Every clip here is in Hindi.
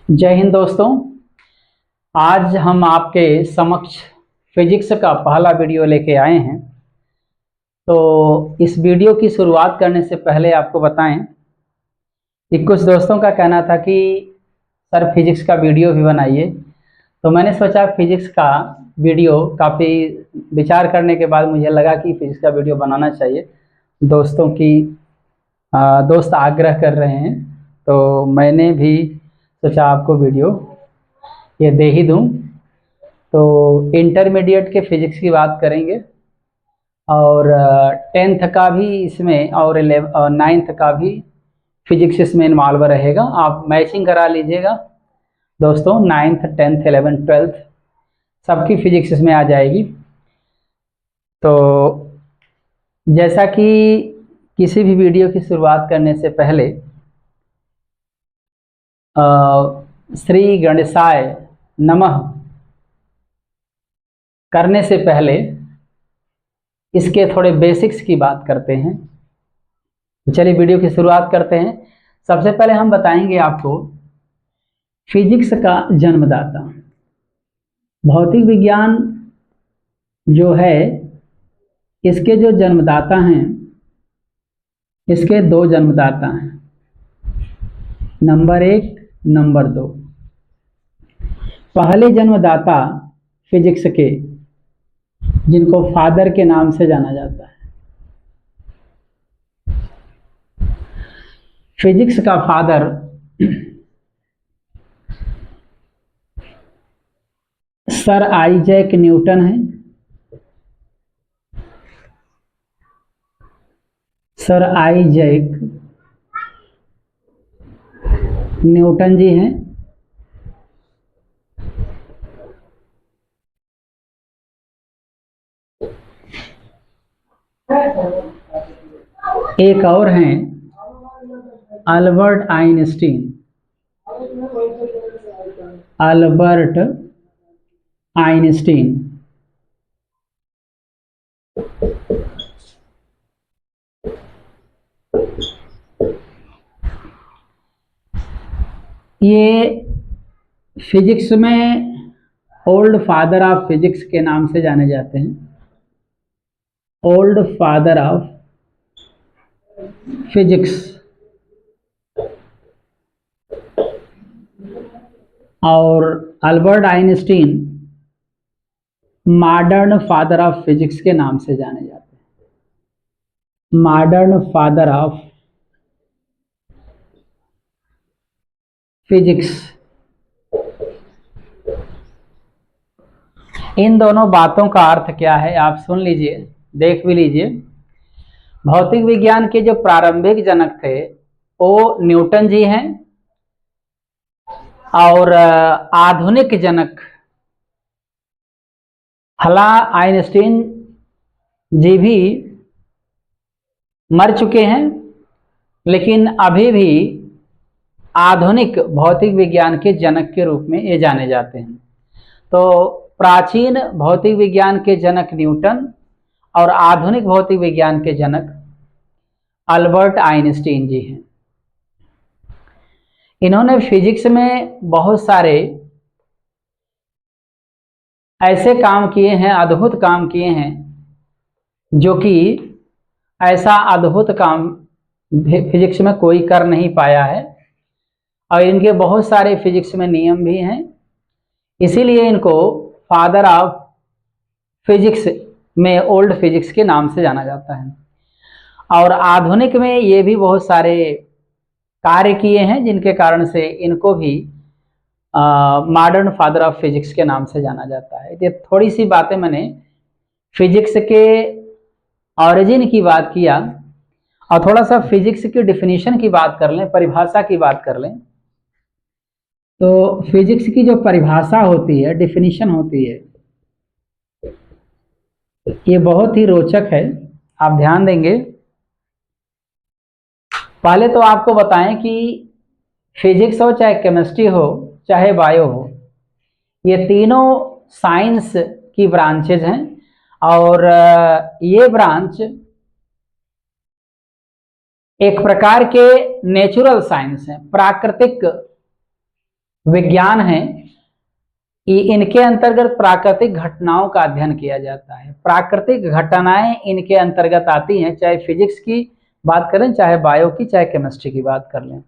जय हिंद दोस्तों। आज हम आपके समक्ष फिजिक्स का पहला वीडियो लेके आए हैं। तो इस वीडियो की शुरुआत करने से पहले आपको बताएं कि कुछ दोस्तों का कहना था कि सर फिजिक्स का वीडियो भी बनाइए। तो मैंने सोचा फिजिक्स का वीडियो काफ़ी विचार करने के बाद मुझे लगा कि फिजिक्स का वीडियो बनाना चाहिए। दोस्तों की दोस्त आग्रह कर रहे हैं तो मैंने भी सोचा आपको वीडियो ये दे ही दूं। तो इंटरमीडिएट के फिजिक्स की बात करेंगे और 10th का भी इसमें और 9th का भी फिजिक्स इसमें इन्वॉल्व रहेगा। आप मैचिंग करा लीजिएगा दोस्तों। 9th 10th 11th 12th सबकी फिजिक्स इसमें आ जाएगी। तो जैसा कि किसी भी वीडियो की शुरुआत करने से पहले श्री गणेशाय नमः करने से पहले इसके थोड़े बेसिक्स की बात करते हैं। तो चलिए वीडियो की शुरुआत करते हैं। सबसे पहले हम बताएंगे आपको फिजिक्स का जन्मदाता। भौतिक विज्ञान जो है इसके जो जन्मदाता हैं, इसके दो जन्मदाता हैं, नंबर 1 नंबर 2। पहले जन्मदाता फिजिक्स के, जिनको फादर के नाम से जाना जाता है, फिजिक्स का फादर सर आइजैक न्यूटन है। सर आइजैक न्यूटन जी हैं। एक और हैं अल्बर्ट आइंस्टीन। अल्बर्ट आइंस्टीन ये फिजिक्स में ओल्ड फादर ऑफ फिजिक्स के नाम से जाने जाते हैं। Old father of physics. और Albert Einstein modern father of physics के नाम से जाने जाते हैं। Modern father of physics. इन दोनों बातों का अर्थ क्या है आप सुन लीजिए, देख भी लीजिए। भौतिक विज्ञान के जो प्रारंभिक जनक थे वो न्यूटन जी हैं और आधुनिक जनक हला आइंस्टीन जी भी मर चुके हैं, लेकिन अभी भी आधुनिक भौतिक विज्ञान के जनक के रूप में ये जाने जाते हैं। तो प्राचीन भौतिक विज्ञान के जनक न्यूटन और आधुनिक भौतिक विज्ञान के जनक अल्बर्ट आइंस्टीन जी हैं। इन्होंने फिजिक्स में बहुत सारे ऐसे काम किए हैं, अद्भुत काम किए हैं, जो कि ऐसा अद्भुत काम फिजिक्स में कोई कर नहीं पाया है। और इनके बहुत सारे फिजिक्स में नियम भी हैं, इसीलिए इनको फादर ऑफ फिजिक्स में ओल्ड फिजिक्स के नाम से जाना जाता है। और आधुनिक में ये भी बहुत सारे कार्य किए हैं, जिनके कारण से इनको भी मॉडर्न फादर ऑफ फिजिक्स के नाम से जाना जाता है। ये थोड़ी सी बातें मैंने फिजिक्स के ऑरिजिन की बात किया, और थोड़ा सा फिजिक्स की डिफिनीशन की बात कर लें, परिभाषा की बात कर लें। तो फिजिक्स की जो परिभाषा होती है, डिफिनीशन होती है, ये बहुत ही रोचक है। आप ध्यान देंगे। पहले तो आपको बताएं कि फिजिक्स हो चाहे केमिस्ट्री हो चाहे बायो हो, ये तीनों साइंस की ब्रांचेज हैं। और ये ब्रांच एक प्रकार के नेचुरल साइंस हैं, प्राकृतिक विज्ञान है, इनके अंतर्गत प्राकृतिक घटनाओं का अध्ययन किया जाता है। प्राकृतिक घटनाएं इनके अंतर्गत आती हैं, चाहे फिजिक्स की बात करें, चाहे बायो की, चाहे केमिस्ट्री की बात कर लें।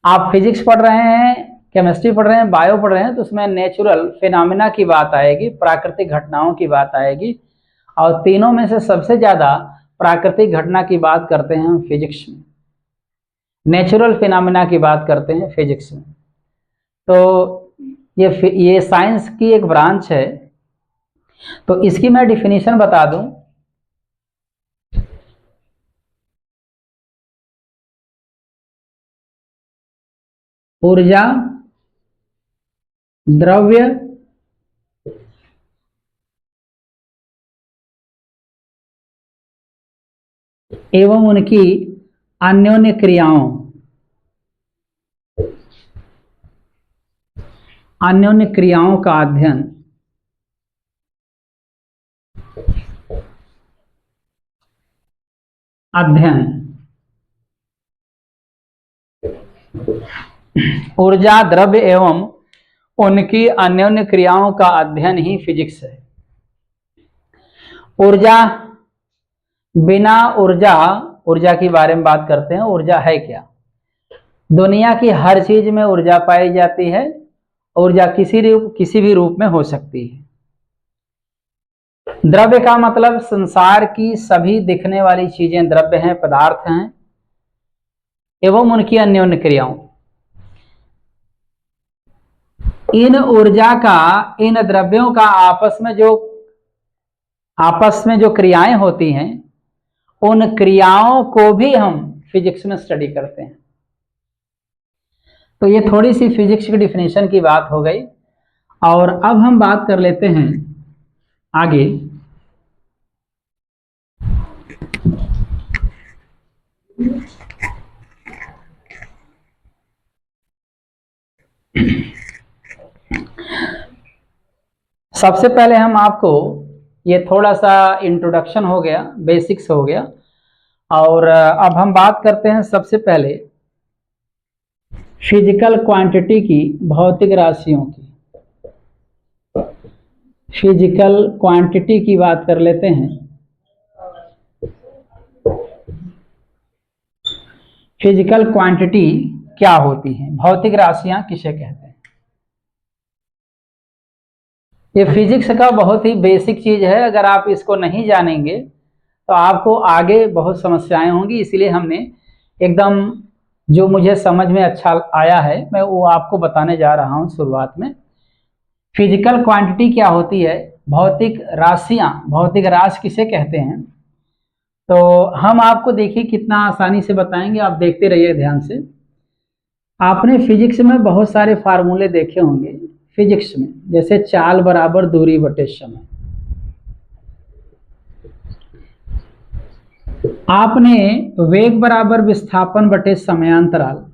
आप फिजिक्स पढ़ रहे हैं, केमिस्ट्री पढ़ रहे हैं, बायो पढ़ रहे हैं, तो उसमें नेचुरल फिनोमिना की बात आएगी, प्राकृतिक घटनाओं की बात आएगी। और तीनों में से सबसे ज्यादा प्राकृतिक घटना की बात करते हैं हम फिजिक्स में, नेचुरल फिनोमिना की बात करते हैं फिजिक्स में। तो ये साइंस की एक ब्रांच है। तो इसकी मैं डिफिनीशन बता दूं। ऊर्जा, द्रव्य एवं उनकी अन्योन्य क्रियाओं का अध्ययन ऊर्जा, द्रव्य एवं उनकी अन्योन्य क्रियाओं का अध्ययन ही फिजिक्स है। ऊर्जा, बिना ऊर्जा के बारे में बात करते हैं। ऊर्जा है क्या? दुनिया की हर चीज में ऊर्जा पाई जाती है। ऊर्जा किसी भी रूप में हो सकती है। द्रव्य का मतलब संसार की सभी दिखने वाली चीजें द्रव्य हैं, पदार्थ हैं, एवं उनकी अन्योन्य क्रियाओं। इन ऊर्जा का, इन द्रव्यों का आपस में जो क्रियाएं होती हैं, उन क्रियाओं को भी हम फिजिक्स में स्टडी करते हैं। तो ये थोड़ी सी फिजिक्स की डिफिनेशन की बात हो गई। और अब हम बात कर लेते हैं आगे। सबसे पहले हम आपको, ये थोड़ा सा इंट्रोडक्शन हो गया, बेसिक्स हो गया, और अब हम बात करते हैं सबसे पहले फिजिकल क्वांटिटी की, भौतिक राशियों की। फिजिकल क्वांटिटी की बात कर लेते हैं। फिजिकल क्वांटिटी क्या होती है? भौतिक राशियां किसे कहते हैं? ये फिजिक्स का बहुत ही बेसिक चीज है। अगर आप इसको नहीं जानेंगे तो आपको आगे बहुत समस्याएं होंगी। इसलिए हमने एकदम जो मुझे समझ में अच्छा आया है, मैं वो आपको बताने जा रहा हूं शुरुआत में। फिजिकल क्वांटिटी क्या होती है? भौतिक राशियां, भौतिक राशि किसे कहते हैं? तो हम आपको देखिए कितना आसानी से बताएंगे, आप देखते रहिए ध्यान से। आपने फिजिक्स में बहुत सारे फार्मूले देखे होंगे फिजिक्स में, जैसे चाल बराबर दूरी बटे समय। आपने वेग बराबर विस्थापन बटे समयांतराल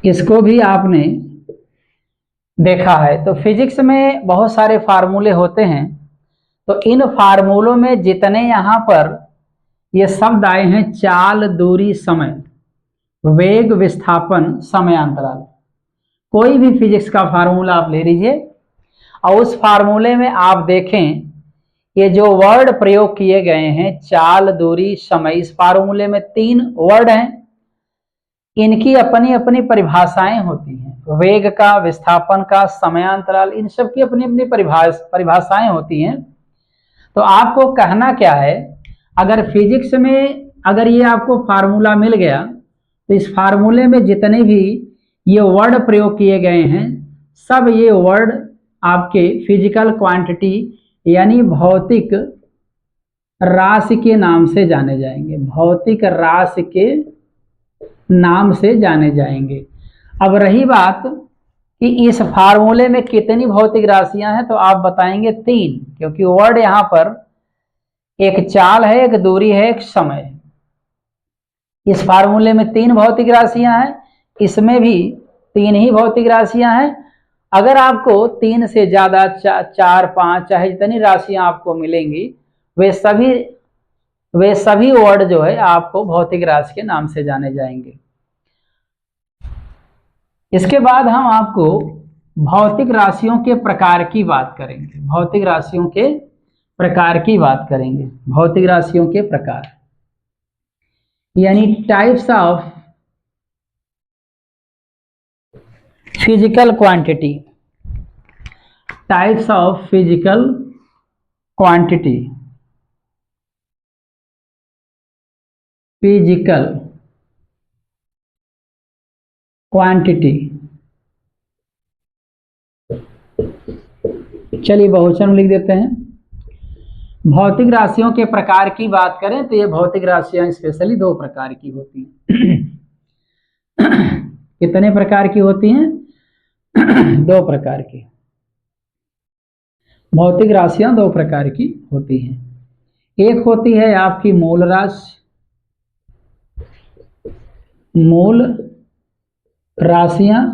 इसको भी आपने देखा है। तो फिजिक्स में बहुत सारे फार्मूले होते हैं। तो इन फार्मूलों में जितने यहाँ पर ये शब्द आए हैं, चाल, दूरी, समय, वेग, विस्थापन, समयांतराल, कोई भी फिजिक्स का फार्मूला आप ले लीजिए और उस फार्मूले में आप देखें ये जो वर्ड प्रयोग किए गए हैं, चाल, दूरी, समय, इस फार्मूले में 3 वर्ड हैं। इनकी अपनी अपनी परिभाषाएं होती हैं। वेग का, विस्थापन का, समयांतराल, इन सब की अपनी अपनी परिभाषाएं होती हैं। तो आपको कहना क्या है, अगर फिजिक्स में अगर ये आपको फार्मूला मिल गया तो इस फार्मूले में जितने भी ये वर्ड प्रयोग किए गए हैं, सब ये वर्ड आपके फिजिकल क्वांटिटी यानी भौतिक राशि के नाम से जाने जाएंगे। भौतिक राशि के नाम से जाने जाएंगे। अब रही बात कि इस फार्मूले में कितनी भौतिक राशियां हैं, तो आप बताएंगे 3, क्योंकि वर्ड यहां पर एक चाल है, एक दूरी है, एक समय है। इस फार्मूले में 3 भौतिक राशियां हैं, इसमें भी 3 ही भौतिक राशियां हैं। अगर आपको 3 से ज्यादा 4, 5 चाहे जितनी राशियां आपको मिलेंगी वे सभी वर्ड जो है आपको भौतिक राशि के नाम से जाने जाएंगे। इसके बाद हम आपको भौतिक राशियों के प्रकार की बात करेंगे। भौतिक राशियों के प्रकार की बात करेंगे। भौतिक राशियों के प्रकार यानी types of physical quantity. Types of physical quantity. Physical quantity. चलिए बहुवचन लिख देते हैं। भौतिक राशियों के प्रकार की बात करें तो ये भौतिक राशियां स्पेशली दो प्रकार की होती हैं। कितने प्रकार की होती हैं? दो प्रकार की। भौतिक राशियां दो प्रकार की होती हैं। एक होती है आपकी मूल राशि, मूल राशियां,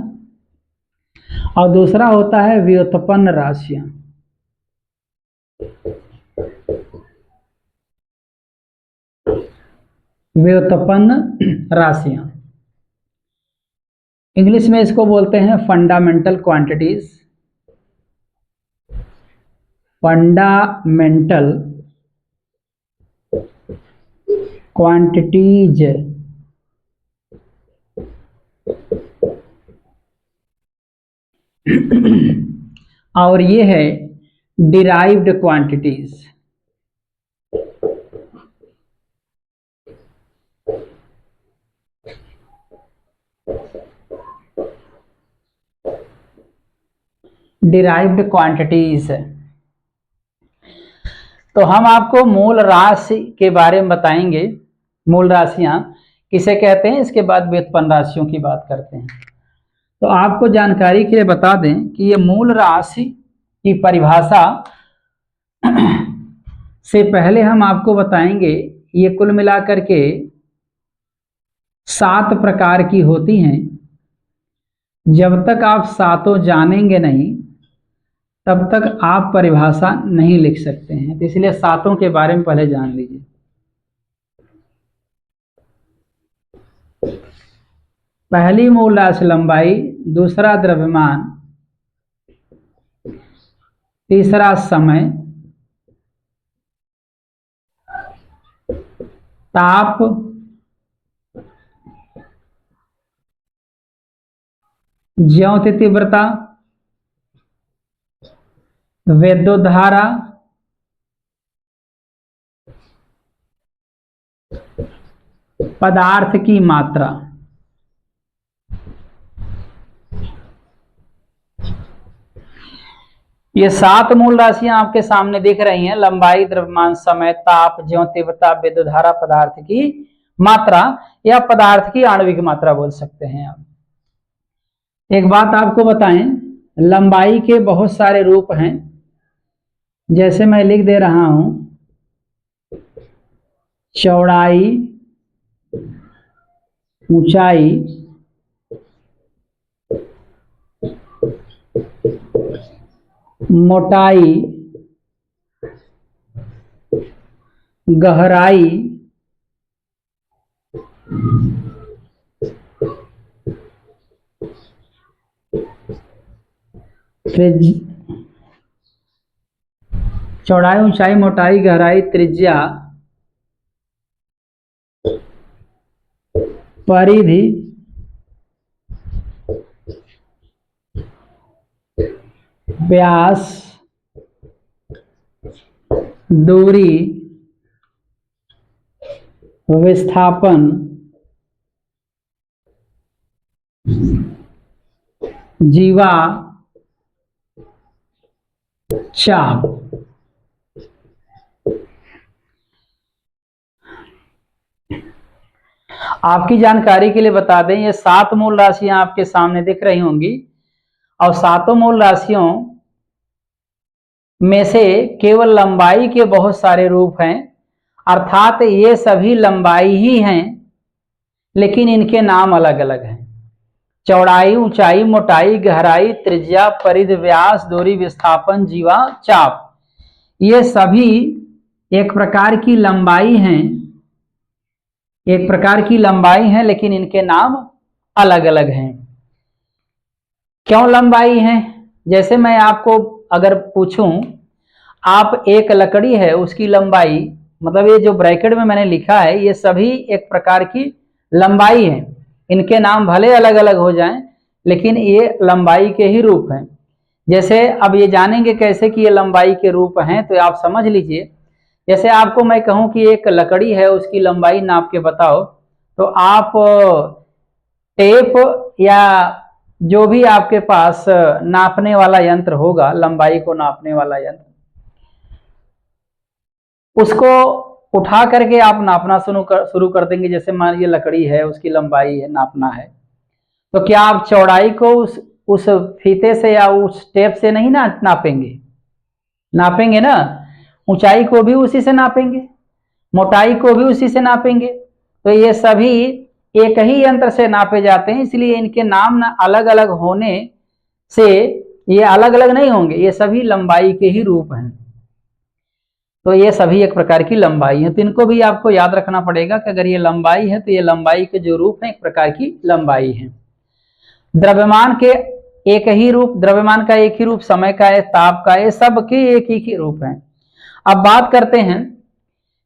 और दूसरा होता है व्युत्पन्न राशियां। व्युत्पन्न राशियां इंग्लिश में इसको बोलते हैं फंडामेंटल क्वांटिटीज। Fundamental quantities. और ये है डिराइव्ड क्वांटिटीज। Derived quantities. तो हम आपको मूल राशि के बारे में बताएंगे। मूल राशियां किसे कहते हैं, इसके बाद व्युत्पन्न राशियों की बात करते हैं। तो आपको जानकारी के लिए बता दें कि ये मूल राशि की परिभाषा से पहले हम आपको बताएंगे ये कुल मिलाकर के 7 प्रकार की होती हैं। जब तक आप सातों जानेंगे नहीं तब तक आप परिभाषा नहीं लिख सकते हैं। तो इसलिए सातों के बारे में पहले जान लीजिए। पहली मूल राशि लंबाई, दूसरा द्रव्यमान, तीसरा समय, ताप, ज्योति तीव्रता, विद्युत धारा, पदार्थ की मात्रा। ये 7 मूल राशियां आपके सामने दिख रही हैं। लंबाई, द्रव्यमान, समय, ताप, ज्योति तीव्रता, विद्युत धारा, पदार्थ की मात्रा या पदार्थ की आणविक मात्रा बोल सकते हैं आप। एक बात आपको बताएं, लंबाई के बहुत सारे रूप हैं। जैसे मैं लिख दे रहा हूं, चौड़ाई, ऊंचाई, मोटाई, गहराई, चौड़ाई, ऊंचाई, मोटाई, गहराई, त्रिज्या, परिधि, व्यास, दूरी, विस्थापन, जीवा, चाप। आपकी जानकारी के लिए बता दें, ये 7 मूल राशियां आपके सामने दिख रही होंगी और 7 मूल राशियों में से केवल लंबाई के बहुत सारे रूप हैं। अर्थात ये सभी लंबाई ही हैं लेकिन इनके नाम अलग अलग हैं। चौड़ाई, ऊंचाई, मोटाई, गहराई, त्रिज्या, परिधि, व्यास, दूरी, विस्थापन, जीवा, चाप, ये सभी एक प्रकार की लंबाई है, एक प्रकार की लंबाई है, लेकिन इनके नाम अलग अलग हैं। क्यों लंबाई है? जैसे मैं आपको अगर पूछूं, आप एक लकड़ी है उसकी लंबाई, मतलब ये जो ब्रैकेट में मैंने लिखा है ये सभी एक प्रकार की लंबाई है। इनके नाम भले अलग अलग हो जाएं, लेकिन ये लंबाई के ही रूप हैं। जैसे अब ये जानेंगे कैसे कि ये लंबाई के रूप हैं, तो आप समझ लीजिए। जैसे आपको मैं कहूं कि एक लकड़ी है उसकी लंबाई नाप के बताओ, तो आप टेप या जो भी आपके पास नापने वाला यंत्र होगा, लंबाई को नापने वाला यंत्र, उसको उठा करके आप नापना शुरू कर देंगे। जैसे मान लीजिए लकड़ी है उसकी लंबाई है, नापना है, तो क्या आप चौड़ाई को उस फीते से या उस टेप से नहीं नापेंगे? नापेंगे ना। ऊंचाई को भी उसी से नापेंगे, मोटाई को भी उसी से नापेंगे। तो ये सभी एक ही यंत्र से नापे जाते हैं, इसलिए इनके नाम ना अलग अलग होने से ये अलग अलग नहीं होंगे, ये सभी लंबाई के ही रूप हैं। तो ये सभी एक प्रकार की लंबाई है। तो इनको भी आपको याद रखना पड़ेगा कि अगर ये लंबाई है तो ये लंबाई के जो रूप हैं एक प्रकार की लंबाई है। द्रव्यमान के एक ही रूप, द्रव्यमान का एक ही रूप, समय का है, ताप का है, सबके एक ही रूप हैं। अब बात करते हैं,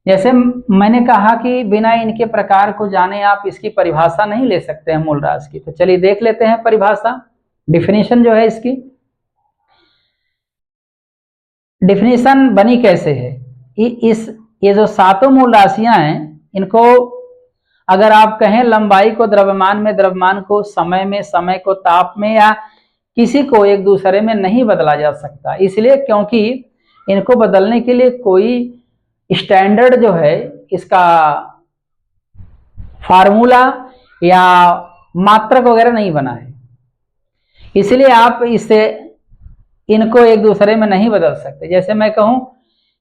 जैसे मैंने कहा कि बिना इनके प्रकार को जाने आप इसकी परिभाषा नहीं ले सकते हैं मूल राशि की। तो चलिए देख लेते हैं परिभाषा, डिफिनीशन जो है इसकी। डिफिनीशन बनी कैसे है? ये जो सातों मूल राशियां हैं, इनको अगर आप कहें लंबाई को द्रव्यमान में, द्रव्यमान को समय में, समय को ताप में, या किसी को एक दूसरे में नहीं बदला जा सकता। इसलिए क्योंकि इनको बदलने के लिए कोई स्टैंडर्ड जो है, इसका फार्मूला या मात्रक वगैरह नहीं बना है, इसलिए आप इससे इनको एक दूसरे में नहीं बदल सकते। जैसे मैं कहूं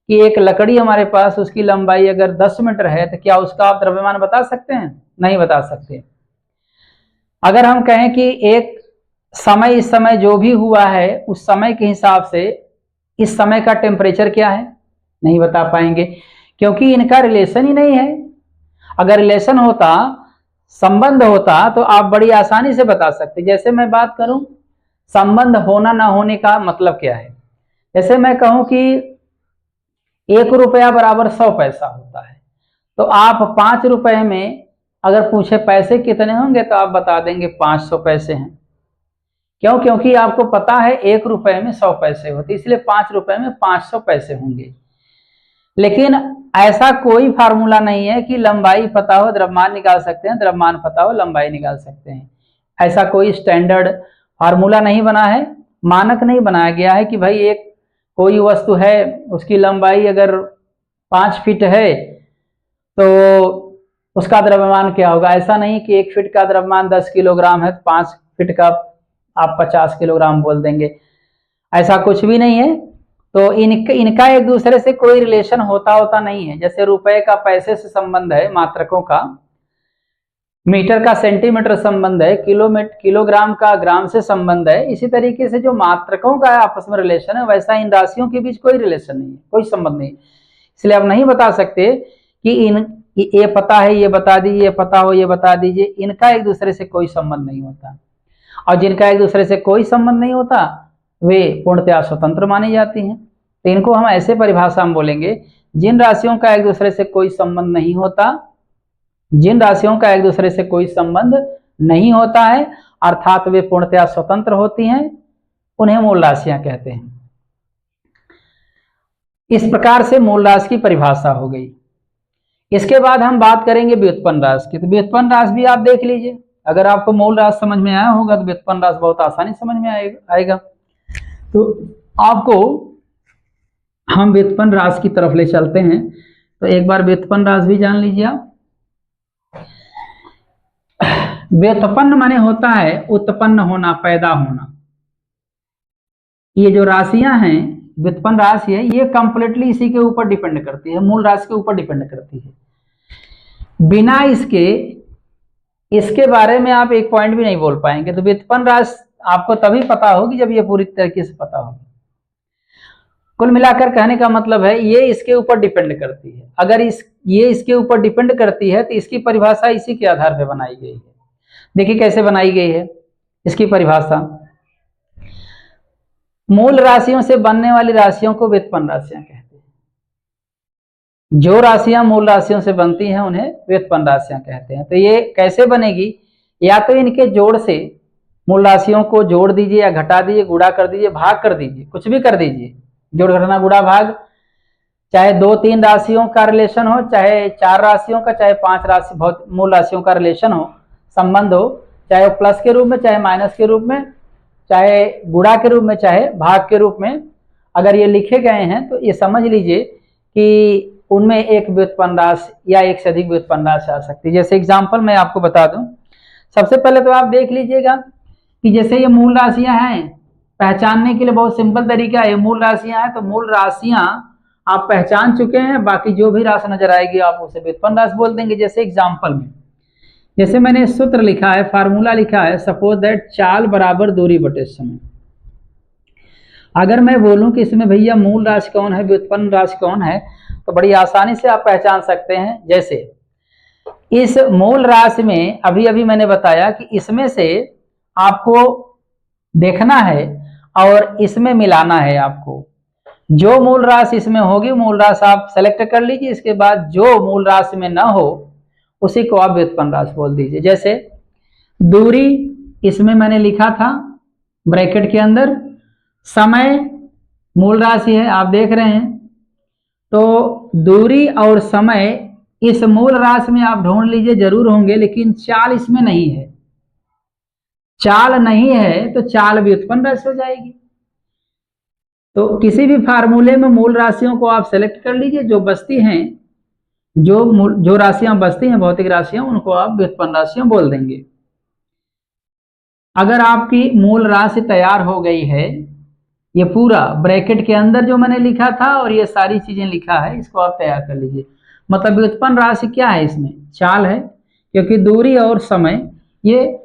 कि एक लकड़ी हमारे पास, उसकी लंबाई अगर 10 मीटर है, तो क्या उसका आप द्रव्यमान बता सकते हैं? नहीं बता सकते। अगर हम कहें कि एक समय, इस समय जो भी हुआ है उस समय के हिसाब से इस समय का टेम्परेचर क्या है, नहीं बता पाएंगे, क्योंकि इनका रिलेशन ही नहीं है। अगर रिलेशन होता, संबंध होता, तो आप बड़ी आसानी से बता सकते। जैसे मैं बात करूं संबंध होना ना होने का मतलब क्या है। जैसे मैं कहूं कि 1 रुपया बराबर 100 पैसा होता है, तो आप 5 रुपए में अगर पूछे पैसे कितने होंगे, तो आप बता देंगे 500 पैसे हैं। क्यों? क्योंकि आपको पता है 1 रुपए में 100 पैसे होते, इसलिए 5 रुपए में 500 पैसे होंगे। लेकिन ऐसा कोई फार्मूला नहीं है कि लंबाई पता हो द्रव्यमान निकाल सकते हैं, द्रव्यमान पता हो लंबाई निकाल सकते हैं। ऐसा कोई स्टैंडर्ड फार्मूला नहीं बना है, मानक नहीं बनाया गया है कि भाई एक कोई वस्तु है उसकी लंबाई अगर 5 फीट है तो उसका द्रव्यमान क्या होगा। ऐसा नहीं कि 1 फीट का द्रव्यमान 10 किलोग्राम है तो 5 फीट का आप 50 किलोग्राम बोल देंगे, ऐसा कुछ भी नहीं है। तो इनका एक दूसरे से कोई रिलेशन होता नहीं है। जैसे रुपए का पैसे से संबंध है, मात्रकों का मीटर का सेंटीमीटर संबंध है, किलोग्राम का ग्राम से संबंध है, इसी तरीके से जो मात्रकों का आपस में रिलेशन है, वैसा इन राशियों के बीच कोई रिलेशन नहीं है, कोई संबंध नहीं। इसलिए आप नहीं बता सकते कि ये पता है ये बता दीजिए, ये पता हो ये बता दीजिए। इनका एक दूसरे से कोई संबंध नहीं होता, और जिनका एक दूसरे से कोई संबंध नहीं होता वे पूर्णतया स्वतंत्र मानी जाती हैं। तो इनको हम ऐसे परिभाषा में बोलेंगे, जिन राशियों का एक दूसरे से कोई संबंध नहीं होता, जिन राशियों का एक दूसरे से कोई संबंध नहीं होता है, अर्थात वे पूर्णतया स्वतंत्र होती हैं, उन्हें मूल राशियां कहते हैं। इस प्रकार से मूल राशि की परिभाषा हो गई। इसके बाद हम बात करेंगे व्युत्पन्न राशि की। तो व्युत्पन्न राशि भी आप देख लीजिए, अगर आपको मूल राशि समझ में आया होगा तो व्युत्पन्न राशि बहुत आसानी समझ में आएगा। तो आपको हम व्युत्पन्न राशि की तरफ ले चलते हैं। तो एक बार व्युत्पन्न राशि भी जान लीजिए आप। व्युत्पन्न माने होता है उत्पन्न होना, पैदा होना। ये जो राशियां हैं, व्युत्पन्न राशि है, ये कंप्लीटली इसी के ऊपर डिपेंड करती है, मूल राशि के ऊपर डिपेंड करती है। बिना इसके बारे में आप एक पॉइंट भी नहीं बोल पाएंगे। तो व्युत्पन्न राशि आपको तभी पता होगी जब ये पूरी तरीके से पता होगी। कुल मिलाकर कहने का मतलब है ये इसके ऊपर डिपेंड करती है। अगर ये इसके ऊपर डिपेंड करती है तो इसकी परिभाषा इसी के आधार पर बनाई गई है। देखिए कैसे बनाई गई है इसकी परिभाषा। मूल राशियों से बनने वाली राशियों को व्युत्पन्न राशियां कहते हैं। जो राशियां मूल राशियों से बनती हैं उन्हें व्युत्पन्न राशियां कहते हैं। तो ये कैसे बनेगी, या तो इनके जोड़ से मूल राशियों को जोड़ दीजिए या घटा दीजिए, गुणा कर दीजिए, भाग कर दीजिए, कुछ भी कर दीजिए, जोड़ घटाना गुणा भाग, चाहे 2-3 राशियों का रिलेशन हो, चाहे 4 राशियों का, चाहे 5 राशि बहुत मूल राशियों का रिलेशन हो, संबंध हो, चाहे प्लस के रूप में, चाहे माइनस के रूप में, चाहे गुणा के रूप में, चाहे भाग के रूप में, अगर ये लिखे गए हैं तो ये समझ लीजिए कि उनमें एक व्युत्पन्न राशि या एक से अधिक व्युत्पन्न राशि आ सकती है। जैसे एग्जांपल मैं आपको बता दूं, सबसे पहले तो आप देख लीजिएगा कि जैसे ये मूल राशियां हैं, पहचानने के लिए बहुत सिंपल तरीका है। मूल राशियां हैं तो मूल राशियां आप पहचान चुके हैं, बाकी जो भी राशि नजर आएगी आप उसे व्युत्पन्न राशि बोल देंगे। जैसे एग्जांपल में जैसे मैंने सूत्र लिखा है, फार्मूला लिखा है, सपोज दैट चाल बराबर दूरी बटे समय। अगर मैं बोलूं कि इसमें भैया मूल राशि कौन है, व्युत्पन्न राशि कौन है, तो बड़ी आसानी से आप पहचान सकते हैं। जैसे इस मूल राशि में अभी अभी मैंने बताया कि इसमें से आपको देखना है और इसमें मिलाना है। आपको जो मूल राशि इसमें होगी मूल राशि आप सेलेक्ट कर लीजिए, इसके बाद जो मूल राशि में ना हो उसी को आप व्युत्पन्न राशि बोल दीजिए। जैसे दूरी इसमें मैंने लिखा था ब्रैकेट के अंदर, समय मूल राशि है आप देख रहे हैं, तो दूरी और समय इस मूल राशि में आप ढूंढ लीजिए, जरूर होंगे, लेकिन चाल इसमें नहीं है। चाल नहीं है तो चाल व्युत्पन्न राशि हो जाएगी। तो किसी भी फार्मूले में मूल राशियों को आप सेलेक्ट कर लीजिए, जो बचती हैं, जो राशियां बचती हैं भौतिक राशियां, उनको आप व्युत्पन्न राशियां बोल देंगे। अगर आपकी मूल राशि तैयार हो गई है, ये पूरा ब्रैकेट के अंदर जो मैंने लिखा था और ये सारी चीजें लिखा है, इसको आप तैयार कर लीजिए। मतलब व्युत्पन्न राशि क्या है, इसमें चाल है, क्योंकि दूरी और समय ये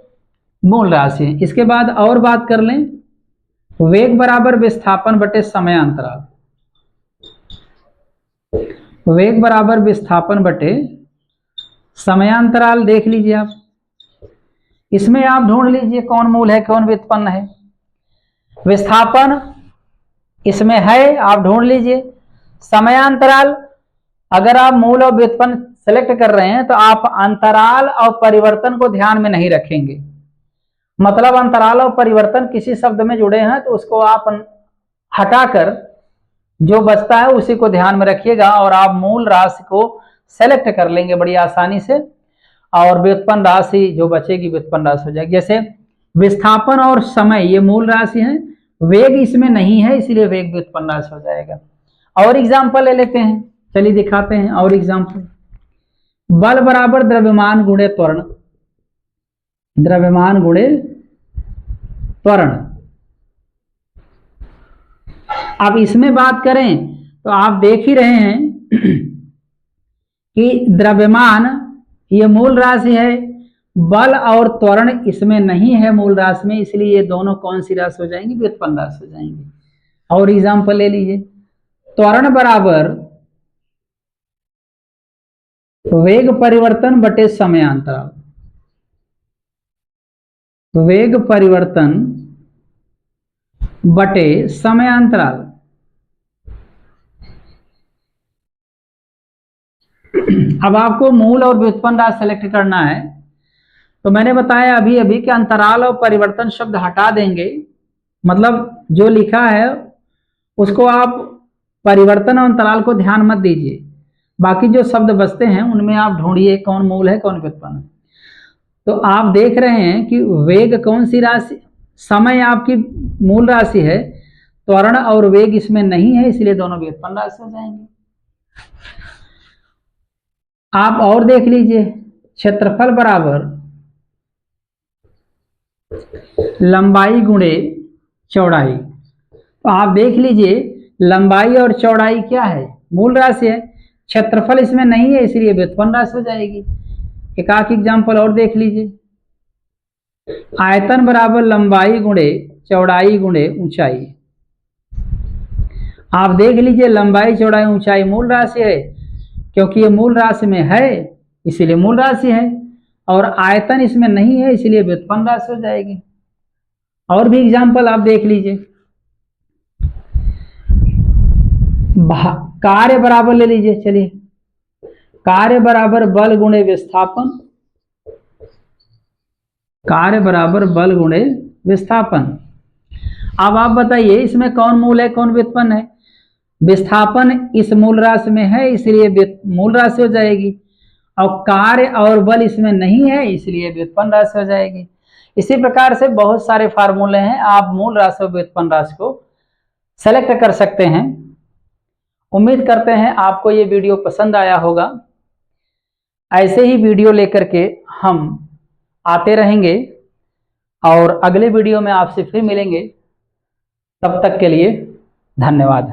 मूल राशि है। इसके बाद और बात कर लें, वेग बराबर विस्थापन बटे समय अंतराल। वेग बराबर विस्थापन बटे समयांतराल देख लीजिए आप, इसमें आप ढूंढ लीजिए कौन मूल है कौन व्युत्पन्न है। विस्थापन इसमें है, आप ढूंढ लीजिए। समयांतराल अगर आप मूल और व्युत्पन्न सेलेक्ट कर रहे हैं तो आप अंतराल और परिवर्तन को ध्यान में नहीं रखेंगे। मतलब अंतराल और परिवर्तन किसी शब्द में जुड़े हैं तो उसको आप हटाकर जो बचता है उसी को ध्यान में रखिएगा और आप मूल राशि को सेलेक्ट कर लेंगे बड़ी आसानी से, और व्युत्पन्न राशि जो बचेगी व्युत्पन्न राशि हो जाएगी। जैसे विस्थापन और समय ये मूल राशि है, वेग इसमें नहीं है, इसलिए वेग व्युत्पन्न राशि हो जाएगा। और एग्जाम्पल ले लेते हैं, चलिए दिखाते हैं और एग्जाम्पल। बल बराबर द्रव्यमान गुणे त्वरण। द्रव्यमान गुणे त्वरण। अब इसमें बात करें तो आप देख ही रहे हैं कि द्रव्यमान ये मूल राशि है, बल और त्वरण इसमें नहीं है मूल राशि में, इसलिए ये दोनों कौन सी राशि हो जाएंगी, व्युत्पन्न राशि हो जाएंगी। और एग्जाम्पल ले लीजिए, त्वरण बराबर वेग परिवर्तन बटे समयांतराल। वेग परिवर्तन बटे समयांतराल। अब आपको मूल और व्युत्पन्न राशि सेलेक्ट करना है, तो मैंने बताया अभी अभी कि अंतराल और परिवर्तन शब्द हटा देंगे, मतलब जो लिखा है उसको आप परिवर्तन और अंतराल को ध्यान मत दीजिए, बाकी जो शब्द बचते हैं उनमें आप ढूंढिए कौन मूल है कौन व्युत्पन्न। तो आप देख रहे हैं कि वेग कौन सी राशि, समय आपकी मूल राशि है, त्वरण और वेग इसमें नहीं है, इसलिए दोनों व्युत्पन्न राशि हो जाएंगे। आप और देख लीजिए, क्षेत्रफल बराबर लंबाई गुणे चौड़ाई। तो आप देख लीजिए लंबाई और चौड़ाई क्या है, मूल राशि है, क्षेत्रफल इसमें नहीं है, इसलिए व्युत्पन्न राशि हो जाएगी। एक आख एग्जाम्पल और देख लीजिए, आयतन बराबर लंबाई गुणे चौड़ाई गुणे ऊंचाई। आप देख लीजिए, लंबाई चौड़ाई ऊंचाई मूल राशि है, क्योंकि ये मूल राशि में है इसीलिए मूल राशि है, और आयतन इसमें नहीं है इसलिए व्युत्पन्न राशि हो जाएगी। और भी एग्जाम्पल आप देख लीजिए, कार्य बराबर ले लीजिए, चलिए कार्य बराबर बल गुणे विस्थापन, कार्य बराबर बल गुणे विस्थापन। अब आप बताइए इसमें कौन मूल है कौन व्युत्पन्न है? विस्थापन इस मूल राशि में है इसलिए मूल राशि हो जाएगी, और कार्य और बल इसमें नहीं है इसलिए व्युत्पन्न राशि हो जाएगी। इसी प्रकार से बहुत सारे फार्मूले हैं, आप मूल राशि और व्युत्पन्न राशि को सेलेक्ट कर सकते हैं। उम्मीद करते हैं आपको ये वीडियो पसंद आया होगा। ऐसे ही वीडियो लेकर के हम आते रहेंगे और अगले वीडियो में आपसे फिर मिलेंगे। तब तक के लिए धन्यवाद।